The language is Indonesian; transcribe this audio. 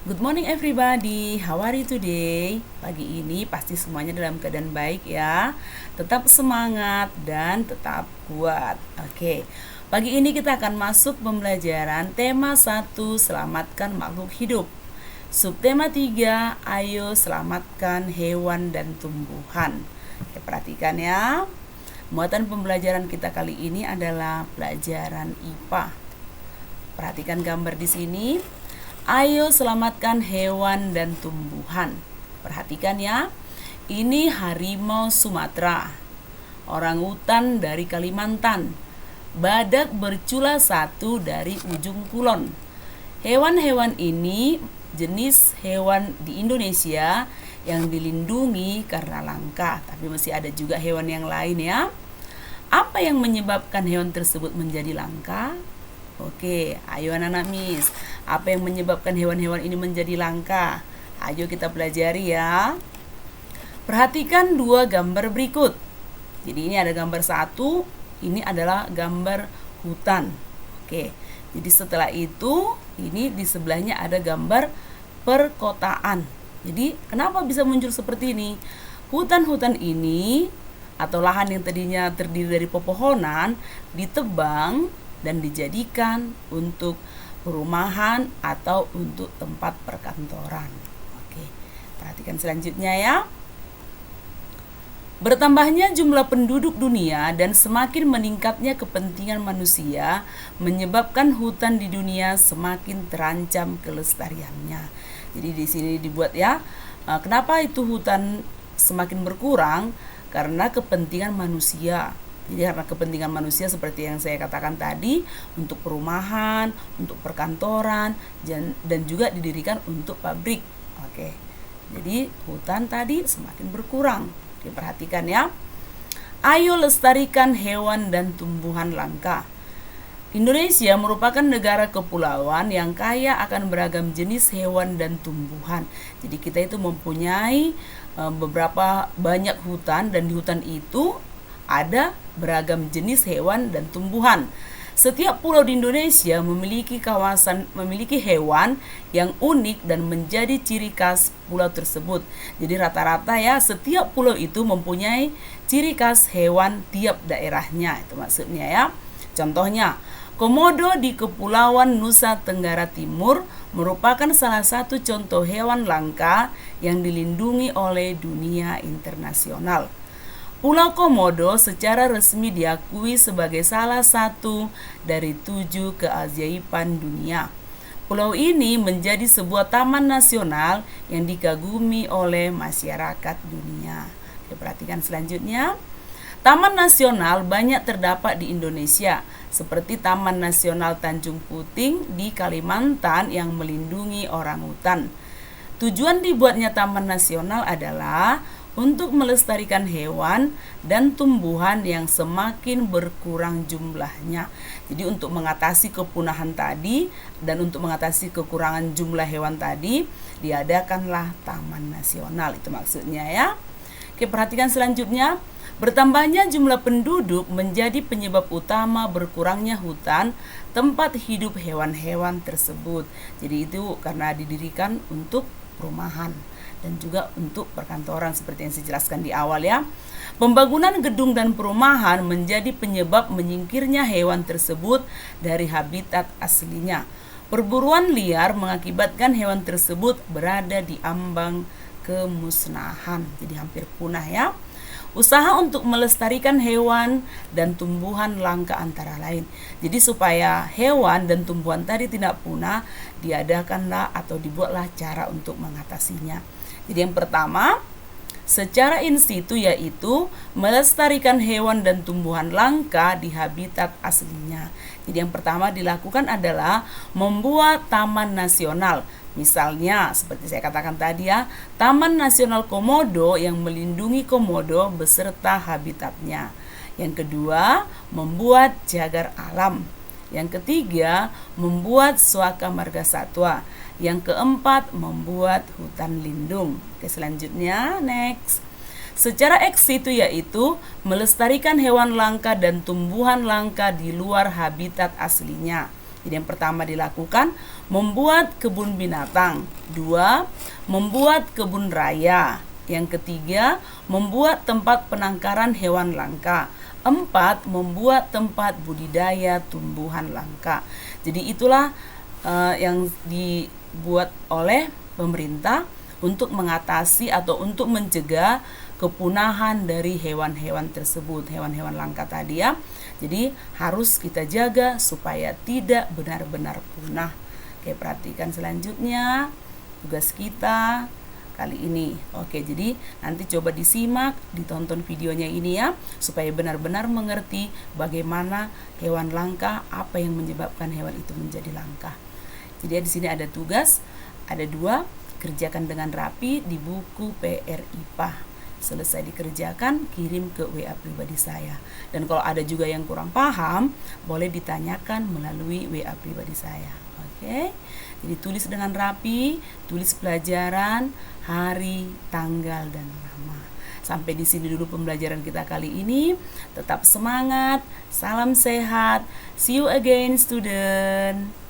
Good morning everybody, how are you today? Pagi ini pasti semuanya dalam keadaan baik ya. Tetap semangat dan tetap kuat. Oke, pagi ini kita akan masuk pembelajaran tema 1, selamatkan makhluk hidup. Subtema 3, ayo selamatkan hewan dan tumbuhan. Oke, perhatikan ya. Muatan pembelajaran kita kali ini adalah pelajaran IPA. Perhatikan gambar di sini. Ayo selamatkan hewan dan tumbuhan. Perhatikan ya. Ini harimau Sumatera, orangutan dari Kalimantan, badak bercula 1 dari ujung kulon. Hewan-hewan ini jenis hewan di Indonesia yang dilindungi karena langka, tapi masih ada juga hewan yang lain ya. Apa yang menyebabkan hewan tersebut menjadi langka? Oke, ayo anak-anak Miss. Apa yang menyebabkan hewan-hewan ini menjadi langka? Ayo kita pelajari ya. Perhatikan 2 gambar berikut. Jadi ini ada gambar 1, ini adalah gambar hutan. Oke, jadi setelah itu, ini di sebelahnya ada gambar perkotaan. Jadi kenapa bisa muncul seperti ini? Hutan-hutan ini atau lahan yang tadinya terdiri dari pepohonan ditebang dan dijadikan untuk perumahan atau untuk tempat perkantoran. Oke, perhatikan selanjutnya ya. Bertambahnya jumlah penduduk dunia dan semakin meningkatnya kepentingan manusia menyebabkan hutan di dunia semakin terancam kelestariannya. Jadi di sini dibuat ya. Kenapa itu hutan semakin berkurang? Karena kepentingan manusia. Jadi karena kepentingan manusia seperti yang saya katakan tadi, untuk perumahan, untuk perkantoran, dan juga didirikan untuk pabrik. Oke, jadi hutan tadi semakin berkurang. Oke, perhatikan ya. Ayo lestarikan hewan dan tumbuhan langka. Indonesia merupakan negara kepulauan yang kaya akan beragam jenis hewan dan tumbuhan. Jadi kita itu mempunyai beberapa banyak hutan, dan di hutan itu ada beragam jenis hewan dan tumbuhan. Setiap pulau di Indonesia memiliki hewan yang unik dan menjadi ciri khas pulau tersebut. Jadi rata-rata ya, setiap pulau itu mempunyai ciri khas hewan tiap daerahnya. Itu maksudnya ya. Contohnya, komodo di Kepulauan Nusa Tenggara Timur merupakan salah satu contoh hewan langka yang dilindungi oleh dunia internasional. Pulau Komodo secara resmi diakui sebagai salah satu dari 7 keajaiban dunia. Pulau ini menjadi sebuah taman nasional yang dikagumi oleh masyarakat dunia. Perhatikan selanjutnya. Taman nasional banyak terdapat di Indonesia, seperti Taman Nasional Tanjung Puting di Kalimantan yang melindungi orangutan. Tujuan dibuatnya taman nasional adalah untuk melestarikan hewan dan tumbuhan yang semakin berkurang jumlahnya. Jadi untuk mengatasi kepunahan tadi dan untuk mengatasi kekurangan jumlah hewan tadi, diadakanlah taman nasional. Itu maksudnya ya. Oke, perhatikan selanjutnya. Bertambahnya jumlah penduduk menjadi penyebab utama berkurangnya hutan tempat hidup hewan-hewan tersebut. Jadi itu karena didirikan untuk perumahan dan juga untuk perkantoran seperti yang saya jelaskan di awal ya. Pembangunan gedung dan perumahan menjadi penyebab menyingkirnya hewan tersebut dari habitat aslinya. Perburuan liar mengakibatkan hewan tersebut berada di ambang kemusnahan, jadi hampir punah ya. Usaha untuk melestarikan hewan dan tumbuhan langka antara lain. Jadi supaya hewan dan tumbuhan tadi tidak punah, diadakanlah atau dibuatlah cara untuk mengatasinya. Jadi yang pertama, secara in situ, yaitu melestarikan hewan dan tumbuhan langka di habitat aslinya. Jadi yang pertama dilakukan adalah membuat taman nasional. Misalnya seperti saya katakan tadi ya, Taman Nasional Komodo yang melindungi komodo beserta habitatnya. Yang kedua, membuat jagar alam. Yang ketiga, membuat suaka marga satwa. Yang keempat, membuat hutan lindung. Oke, selanjutnya next. Secara ex situ, yaitu melestarikan hewan langka dan tumbuhan langka di luar habitat aslinya. Jadi yang pertama dilakukan membuat kebun binatang. 2. Membuat kebun raya. Yang ketiga, membuat tempat penangkaran hewan langka. 4. Membuat tempat budidaya tumbuhan langka. Jadi itulah yang dibuat oleh pemerintah untuk mengatasi atau untuk mencegah kepunahan dari hewan-hewan tersebut, hewan-hewan langka tadi ya. Jadi harus kita jaga supaya tidak benar-benar punah. Oke, perhatikan selanjutnya tugas kita kali ini. Oke, jadi nanti coba disimak, ditonton videonya ini ya, supaya benar-benar mengerti bagaimana hewan langka, apa yang menyebabkan hewan itu menjadi langka. Jadi di sini ada tugas, ada 2, kerjakan dengan rapi di buku PR IPA. Selesai dikerjakan, kirim ke WA pribadi saya. Dan kalau ada juga yang kurang paham, boleh ditanyakan melalui WA pribadi saya. Oke? Jadi tulis dengan rapi, tulis pelajaran, hari, tanggal, dan nama. Sampai di sini dulu pembelajaran kita kali ini. Tetap semangat, salam sehat. See you again, student.